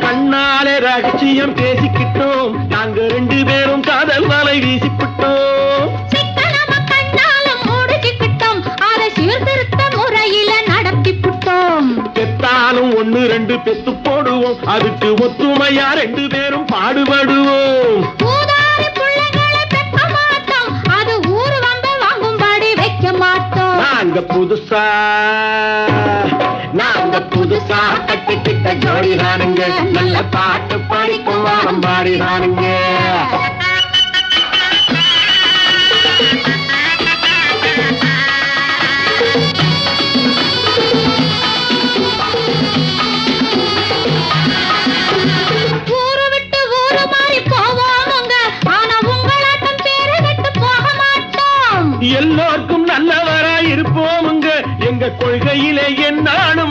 கண்ணாலே ரகசியம் பேசிக்கிட்டோம், நாங்க 2 பேரும் காதல் வலை வீசிக்கிட்டோம். சிக்கனமா கண்ணாலும் முடிச்சுக்கிட்டோம், அதை சீர்திருத்த முறையில நடத்திவிட்டோம். பெத்தாலும் 1 2 பெத்து போடுவோம், அதுக்கு ஒத்துமையா 2 பேரும் பாடுபடுவோம். ஊதாரி பிள்ளைகளை பெற்க மாட்டோம், அது ஊர் வம்ப வாங்கும்படி வைக்க மாட்டோம். நாங்க புதுசா கட்டிக்கிட்ட ஜோடிதானுங்க, நல்ல பாட்டு படிக்கும் வாரம் பாடிதானுங்க. ஊரு விட்டு ஊரு மாறி போவோமுங்க, ஆனா உங்களாட்டம் பேரு விட்டு போக மாட்டோம். எல்லோருக்கும் நல்லவரா இருப்போமுங்க, எங்க கொள்கையிலே என்னாலும்